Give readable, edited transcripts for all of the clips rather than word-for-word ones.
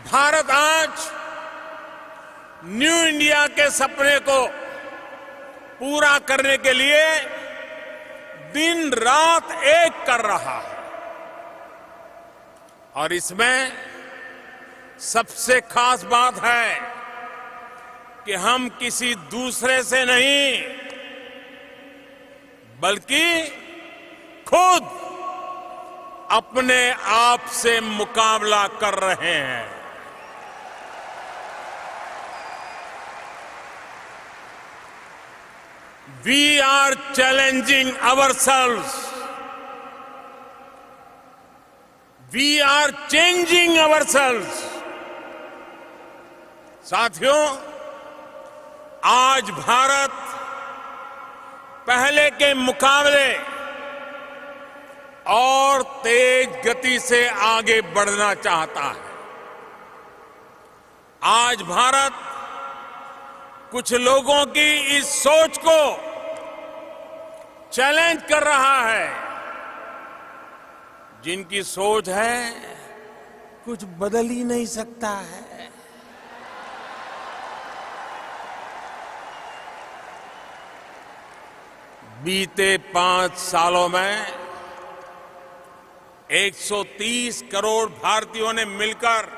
भारत आज new India के सपने को पूरा करने के लिए दिन रात एक कर रहा है और इसमें सबसे खास बात है कि हम किसी दूसरे से नहीं बल्कि खुद अपने आप से मुकाबला कर रहे हैं। We are challenging ourselves. We are changing ourselves. साथियों, आज भारत पहले के मुकाबले और तेज गति से आगे बढ़ना चाहता है। आज भारत कुछ लोगों की इस सोच को चैलेंज कर रहा है, जिनकी सोच है कुछ बदल ही नहीं सकता है। बीते 5 सालों में 130 करोड़ भारतीयों ने मिलकर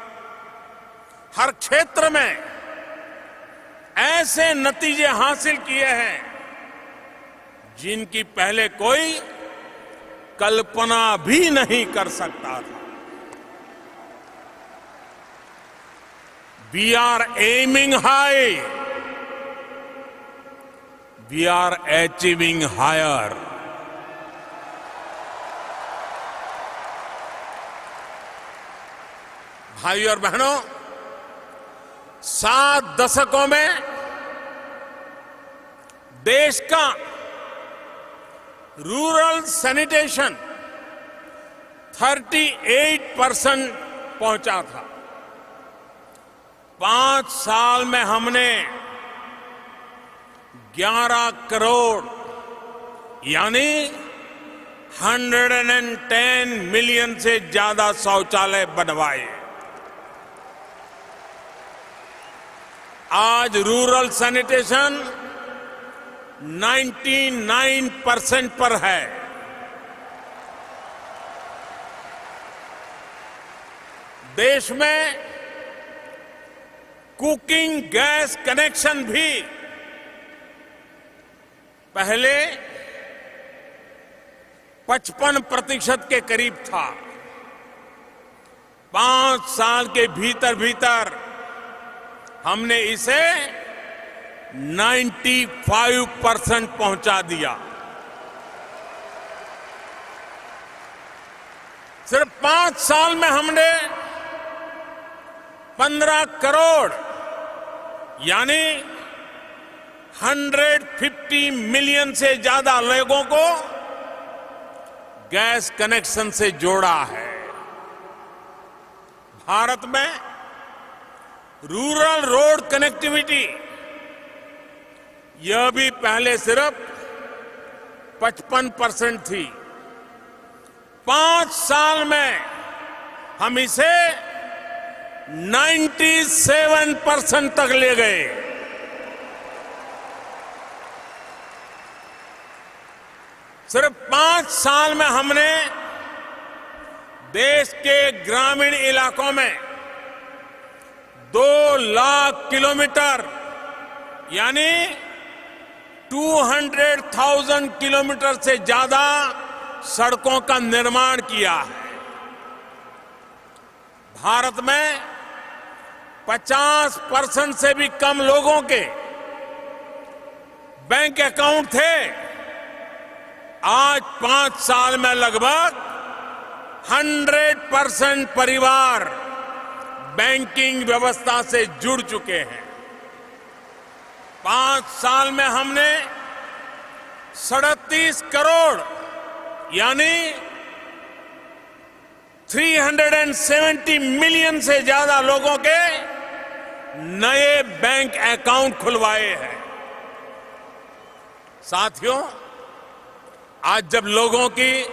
हर क्षेत्र में ऐसे नतीजे हासिल किए हैं जिनकी पहले कोई कल्पना भी नहीं कर सकता था। We are aiming high, we are achieving higher. भाइयों और बहनों, 7 दशकों में देश का रूरल सैनिटेशन 38% पहुंचा था। 5 साल में हमने 11 करोड़ यानी 110 मिलियन से ज्यादा शौचालय बनवाए। आज रूरल सैनिटेशन 99% पर है। देश में कुकिंग गैस कनेक्शन भी पहले 55% के करीब था। 5 साल के भीतर भीतर हमने इसे 95% पहुंचा दिया। सिर्फ 5 साल में हमने 15 करोड़ यानी 150 मिलियन से ज्यादा लोगों को गैस कनेक्शन से जोड़ा है। भारत में रूरल रोड कनेक्टिविटी यह भी पहले सिर्फ 55% थी। 5 साल में हम इसे 97% तक ले गए। सिर्फ 5 साल में हमने देश के ग्रामीण इलाकों में 2 लाख किलोमीटर यानी 200,000 किलोमीटर से ज्यादा सड़कों का निर्माण किया है। भारत में 50% से भी कम लोगों के बैंक अकाउंट थे। आज 5 साल में लगभग 100% परिवार बैंकिंग व्यवस्था से जुड़ चुके हैं। 5 साल में हमने 37 करोड़ यानी 370 मिलियन से ज्यादा लोगों के नए बैंक अकाउंट खुलवाए हैं। साथियों, आज जब लोगों की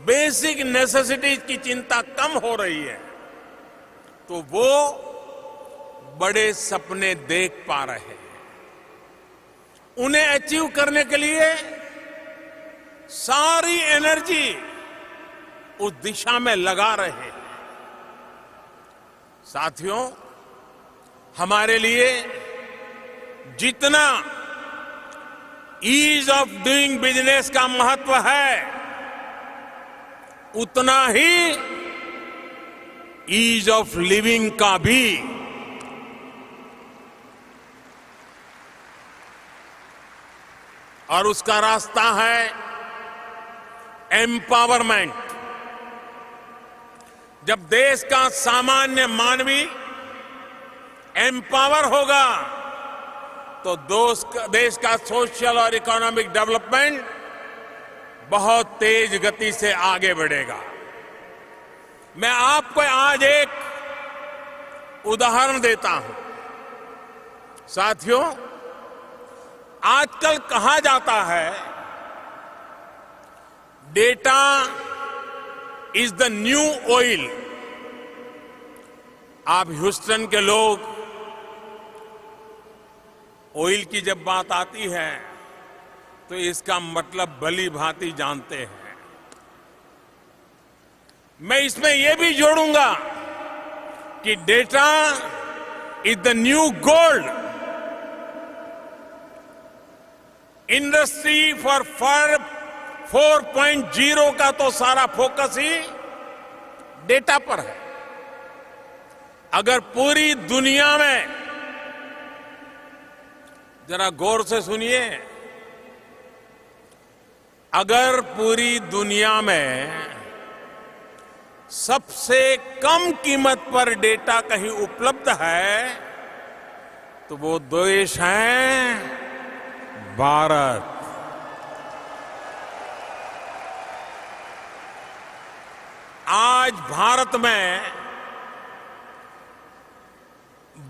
बेसिक नेसेसिटीज की चिंता कम हो रही है, तो वो बड़े सपने देख पा रहे हैं। उन्हें अचीव करने के लिए सारी एनर्जी उस दिशा में लगा रहे हैं। साथियों, हमारे लिए जितना ईज ऑफ डूइंग बिजनेस का महत्व है, उतना ही ईज ऑफ लिविंग का भी। और उसका रास्ता है एम्पावरमेंट। जब देश का सामान्य मानवी एम्पावर होगा तो देश का सोशल और इकोनॉमिक डेवलपमेंट बहुत तेज गति से आगे बढ़ेगा। मैं आपको आज एक उदाहरण देता हूं। साथियों, आजकल कहा जाता है data is the new oil. आप ह्यूस्टन के लोग ऑयल की जब बात आती है तो इसका मतलब भली भांति जानते हैं। मैं इसमें यह भी जोड़ूंगा कि data is the new gold. Industry for 4.0 का तो सारा फोकस ही डेटा पर है। अगर पूरी दुनिया में, जरा गौर से सुनिए, अगर पूरी दुनिया में सबसे कम कीमत पर डेटा कहीं उपलब्ध है तो वो देश है भारत। आज भारत में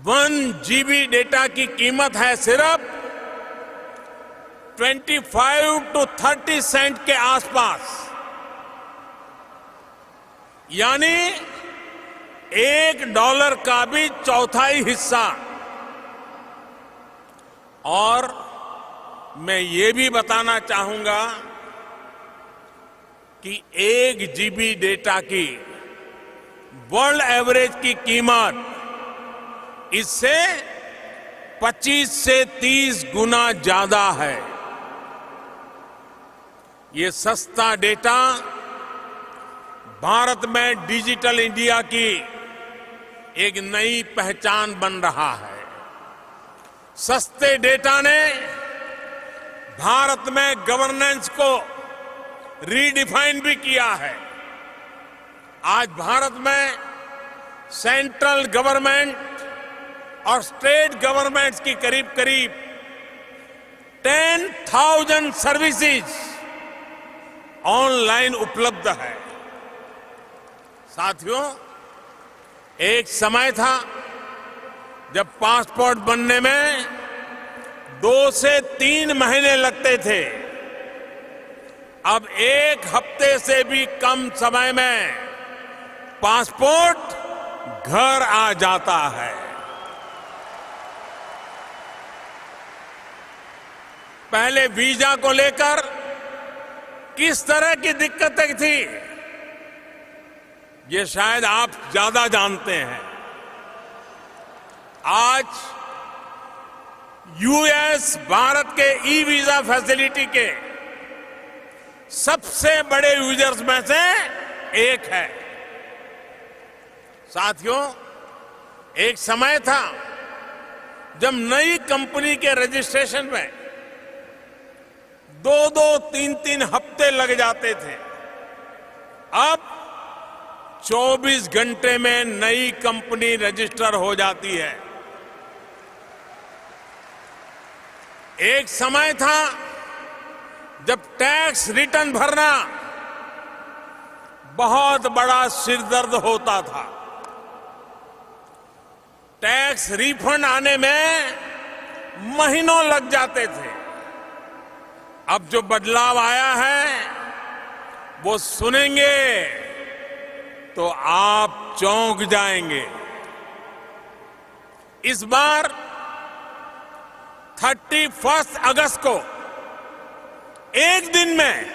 1 GB डेटा की कीमत है सिर्फ 25 to 30 सेंट के आसपास। यानी $1 का भी चौथाई हिस्सा। और मैं ये भी बताना चाहूंगा कि 1 GB डेटा की वर्ल्ड एवरेज की कीमत इससे 25 से 30 गुना ज्यादा है। ये सस्ता डेटा भारत में डिजिटल इंडिया की एक नई पहचान बन रहा है। सस्ते डेटा ने भारत में गवर्नेंस को रीडिफाइन भी किया है। आज भारत में सेंट्रल गवर्नमेंट और स्टेट गवर्नमेंट्स की करीब करीब 10,000 सर्विसेज ऑनलाइन उपलब्ध है। साथियों, एक समय था जब पासपोर्ट बनने में 2 से 3 महीने लगते थे। अब 1 हफ्ते से भी कम समय में पासपोर्ट घर आ जाता है। पहले वीजा को लेकर किस तरह की दिक्कतें थी, ये शायद आप ज्यादा जानते हैं। आज यूएस भारत के ई वीजा फैसिलिटी के सबसे बड़े यूजर्स में से एक है। साथियों, एक समय था जब नई कंपनी के रजिस्ट्रेशन में 2-2, 3-3 हफ्ते लग जाते थे। अब 24 घंटे में नई कंपनी रजिस्टर हो जाती है। एक समय था जब टैक्स रिटर्न भरना बहुत बड़ा सिरदर्द होता था। टैक्स रिफंड आने में महीनों लग जाते थे। अब जो बदलाव आया है वो सुनेंगे तो आप चौंक जाएंगे। इस बार 31 अगस्त को एक दिन में,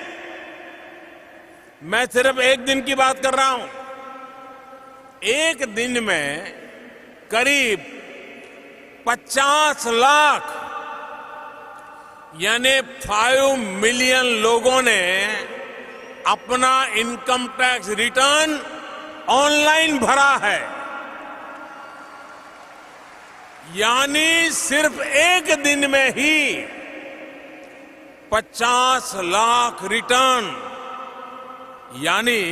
मैं सिर्फ एक दिन की बात कर रहा हूं, एक दिन में करीब 50 लाख यानी 5 मिलियन लोगों ने अपना इनकम टैक्स रिटर्न ऑनलाइन भरा है। यानी सिर्फ एक दिन में ही 50 लाख रिटर्न, यानी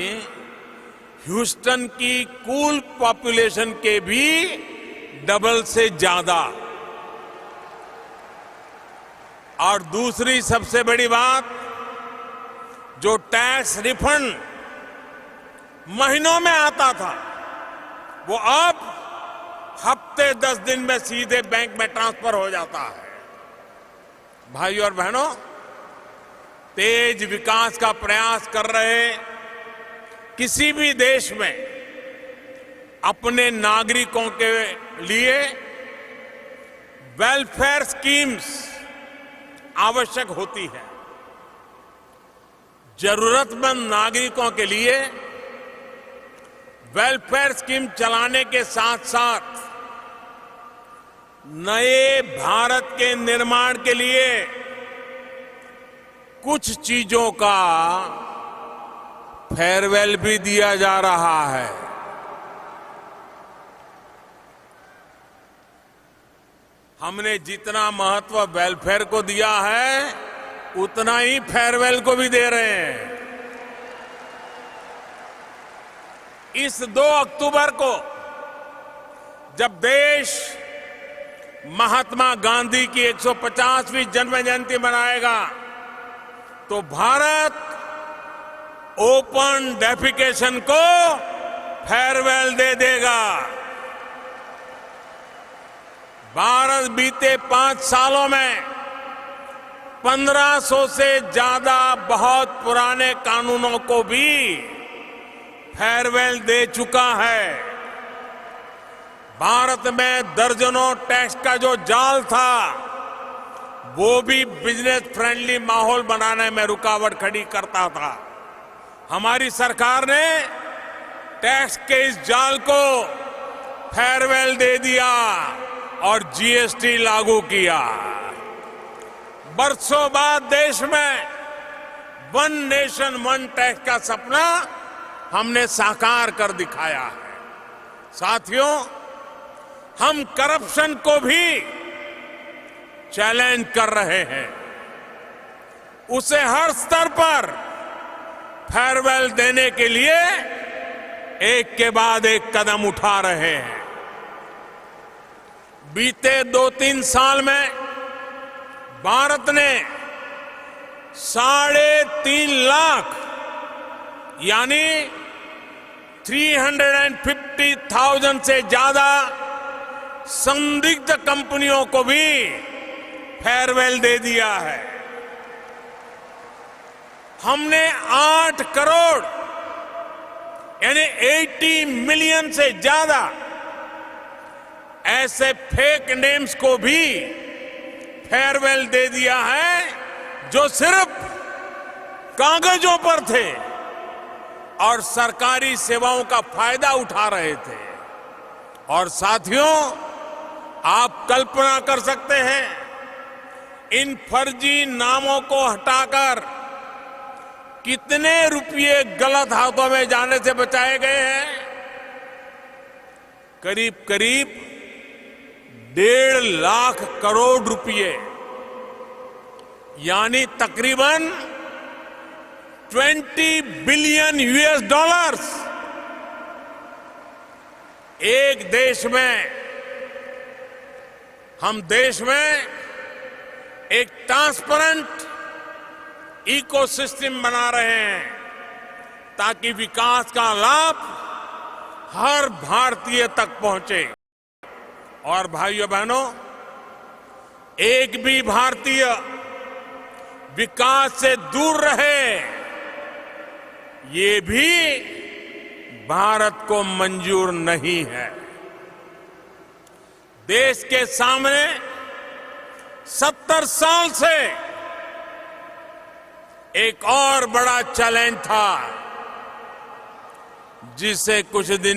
ह्यूस्टन की कुल पॉपुलेशन के भी डबल से ज्यादा। और दूसरी सबसे बड़ी बात, जो टैक्स रिफंड महीनों में आता था, वो अब हफ्ते 10 दिन में सीधे बैंक में ट्रांसफर हो जाता है। भाइयों और बहनों, तेज विकास का प्रयास कर रहे किसी भी देश में अपने नागरिकों के लिए वेलफेयर स्कीम्स आवश्यक होती है। जरूरतमंद नागरिकों के लिए वेलफेयर स्कीम चलाने के साथ साथ नए भारत के निर्माण के लिए कुछ चीजों का फेयरवेल भी दिया जा रहा है। हमने जितना महत्व वेलफेयर को दिया है, उतना ही फेयरवेल को भी दे रहे हैं। इस 2 अक्टूबर को जब देश महात्मा गांधी की 150वीं जन्म जयंती मनाएगा, तो भारत ओपन डेफिकेशन को फेयरवेल दे देगा। भारत बीते 5 सालों में 1500 से ज्यादा बहुत पुराने कानूनों को भी फेयरवेल दे चुका है। भारत में दर्जनों टैक्स का जो जाल था, वो भी बिजनेस फ्रेंडली माहौल बनाने में रुकावट खड़ी करता था। हमारी सरकार ने टैक्स के इस जाल को फेयरवेल दे दिया और जीएसटी लागू किया। बरसों बाद देश में 1 नेशन 1 टैक्स का सपना हमने साकार कर दिखाया है। साथियों, हम करप्शन को भी चैलेंज कर रहे हैं। उसे हर स्तर पर फेयरवेल देने के लिए एक के बाद एक कदम उठा रहे हैं। बीते 2-3 साल में भारत ने 3.5 लाख यानी 350,000 से ज्यादा संदिग्ध कंपनियों को भी फेयरवेल दे दिया है। हमने 8 करोड़ यानी 80 मिलियन से ज्यादा ऐसे फेक नेम्स को भी फेयरवेल दे दिया है, जो सिर्फ कागजों पर थे और सरकारी सेवाओं का फायदा उठा रहे थे। और साथियों, आप कल्पना कर सकते हैं, इन फर्जी नामों को हटाकर कितने रुपये गलत हाथों में जाने से बचाए गए हैं। करीब करीब 1.5 लाख करोड़ रुपए, यानी तकरीबन 20 बिलियन यूएस डॉलर्स एक देश में, हम देश में एक ट्रांसपेरेंट इकोसिस्टम बना रहे हैं, ताकि विकास का लाभ हर भारतीय तक पहुंचे। और भाइयों बहनों, एक भी भारतीय विकास से दूर रहे, ये भी भारत को मंजूर नहीं है। देश के सामने 70 साल से एक और बड़ा चैलेंज था, जिसे कुछ दिन